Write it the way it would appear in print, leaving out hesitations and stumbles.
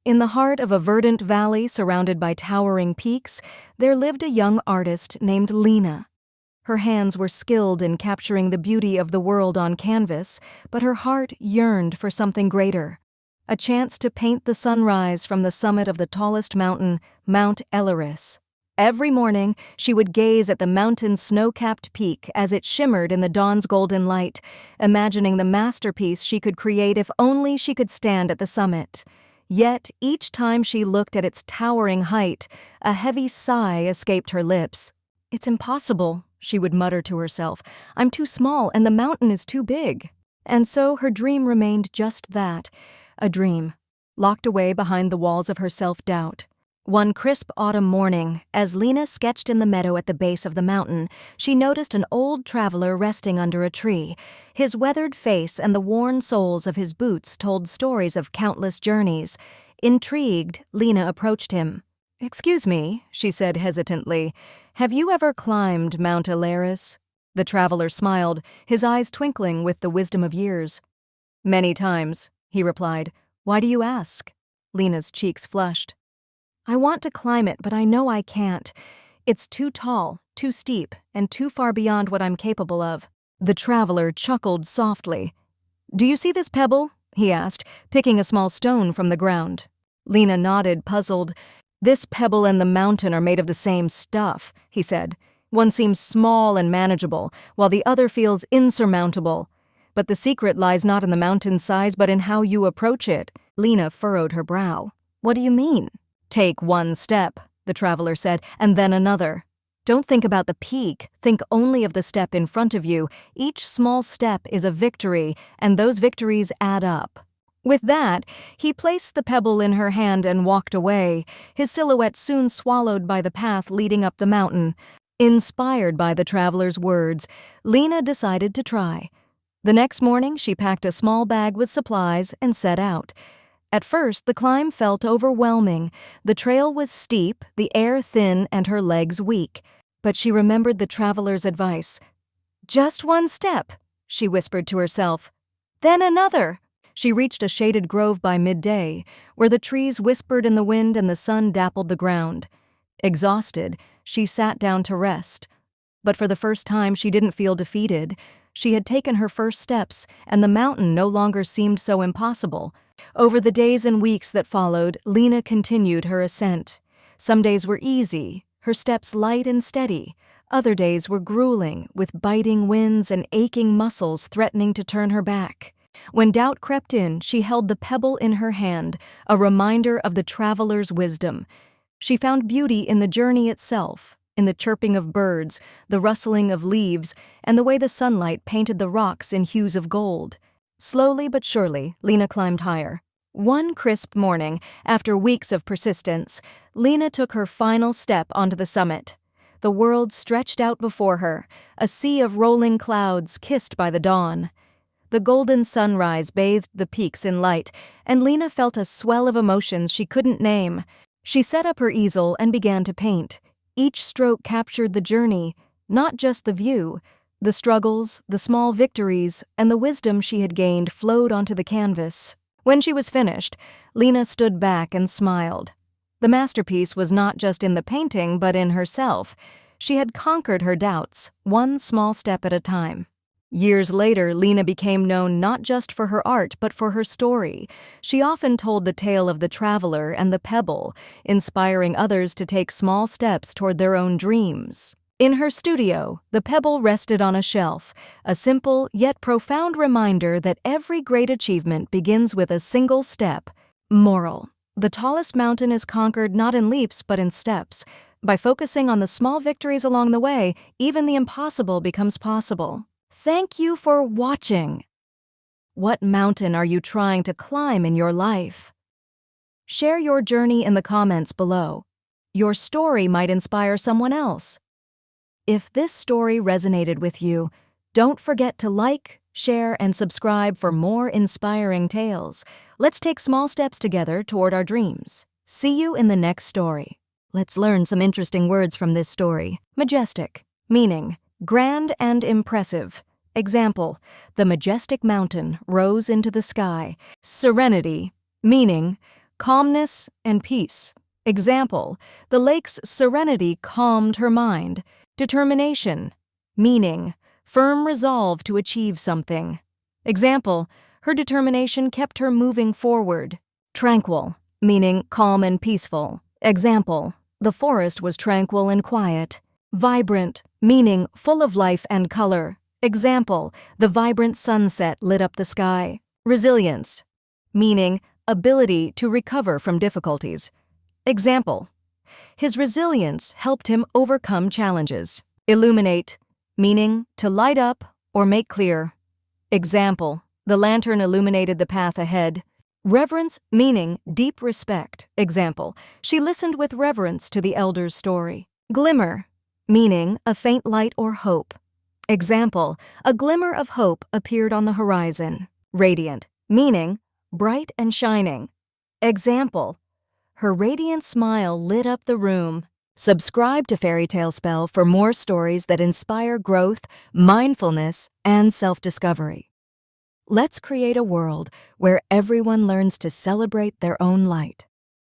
In the heart of a verdant valley surrounded by towering peaks, there lived a young artist named Lina. Her hands were skilled in capturing the beauty of the world on canvas, but her heart yearned for something greater. A chance to paint the sunrise from the summit of the tallest mountain, Mount Ellerus. Every morning, she would gaze at the mountain's snow-capped peak as it shimmered in the dawn's golden light, imagining the masterpiece she could create if only she could stand at the summit. Yet, each time she looked at its towering height, a heavy sigh escaped her lips. "It's impossible," she would mutter to herself. "I'm too small and the mountain is too big." And so her dream remained just that, a dream, locked away behind the walls of her self-doubt. One crisp autumn morning, as Lina sketched in the meadow at the base of the mountain, she noticed an old traveler resting under a tree. His weathered face and the worn soles of his boots told stories of countless journeys. Intrigued, Lina approached him. "Excuse me," she said hesitantly, "have you ever climbed Mount Ellerus?" The traveler smiled, his eyes twinkling with the wisdom of years. "Many times," he replied. "Why do you ask?" Lina's cheeks flushed. "I want to climb it, but I know I can't. It's too tall, too steep, and too far beyond what I'm capable of." The traveler chuckled softly. "Do you see this pebble?" he asked, picking a small stone from the ground. Lina nodded, puzzled. "This pebble and the mountain are made of the same stuff," he said. "One seems small and manageable, while the other feels insurmountable. But the secret lies not in the mountain's size, but in how you approach it." Lina furrowed her brow. "What do you mean?" "Take one step," the traveler said, "and then another. Don't think about the peak, think only of the step in front of you. Each small step is a victory, and those victories add up." With that, he placed the pebble in her hand and walked away, his silhouette soon swallowed by the path leading up the mountain. Inspired by the traveler's words, Lina decided to try. The next morning, she packed a small bag with supplies and set out. At first, the climb felt overwhelming. The trail was steep, the air thin, and her legs weak. But she remembered the traveler's advice. "Just one step," she whispered to herself. "Then another." She reached a shaded grove by midday, where the trees whispered in the wind and the sun dappled the ground. Exhausted, she sat down to rest. But for the first time, she didn't feel defeated. She had taken her first steps, and the mountain no longer seemed so impossible. Over the days and weeks that followed, Lina continued her ascent. Some days were easy, her steps light and steady. Other days were grueling, with biting winds and aching muscles threatening to turn her back. When doubt crept in, she held the pebble in her hand, a reminder of the traveler's wisdom. She found beauty in the journey itself, in the chirping of birds, the rustling of leaves, and the way the sunlight painted the rocks in hues of gold. Slowly but surely, Lina climbed higher. One crisp morning, after weeks of persistence, Lina took her final step onto the summit. The world stretched out before her, a sea of rolling clouds kissed by the dawn. The golden sunrise bathed the peaks in light, and Lina felt a swell of emotions she couldn't name. She set up her easel and began to paint. Each stroke captured the journey, not just the view. The struggles, the small victories, and the wisdom she had gained flowed onto the canvas. When she was finished, Lina stood back and smiled. The masterpiece was not just in the painting, but in herself. She had conquered her doubts, one small step at a time. Years later, Lina became known not just for her art, but for her story. She often told the tale of the traveler and the pebble, inspiring others to take small steps toward their own dreams. In her studio, the pebble rested on a shelf, a simple yet profound reminder that every great achievement begins with a single step. Moral: the tallest mountain is conquered not in leaps but in steps. By focusing on the small victories along the way, even the impossible becomes possible. Thank you for watching. What mountain are you trying to climb in your life? Share your journey in the comments below. Your story might inspire someone else. If this story resonated with you, don't forget to like, share, and subscribe for more inspiring tales. Let's take small steps together toward our dreams. See you in the next story. Let's learn some interesting words from this story. Majestic, meaning grand and impressive. Example: the majestic mountain rose into the sky. Serenity, meaning calmness and peace. Example, the lake's serenity calmed her mind. Determination, meaning, firm resolve to achieve something. Example, her determination kept her moving forward. Tranquil, meaning calm and peaceful. Example, the forest was tranquil and quiet. Vibrant, meaning full of life and color. Example, the vibrant sunset lit up the sky. Resilience, meaning ability to recover from difficulties. Example, his resilience helped him overcome challenges. Illuminate, meaning to light up or make clear. Example, the lantern illuminated the path ahead. Reverence, meaning deep respect. Example, she listened with reverence to the elder's story. Glimmer, meaning a faint light or hope. Example, a glimmer of hope appeared on the horizon. Radiant, meaning bright and shining. Example, her radiant smile lit up the room. Subscribe to Fairy Tale Spell for more stories that inspire growth, mindfulness, and self-discovery. Let's create a world where everyone learns to celebrate their own light.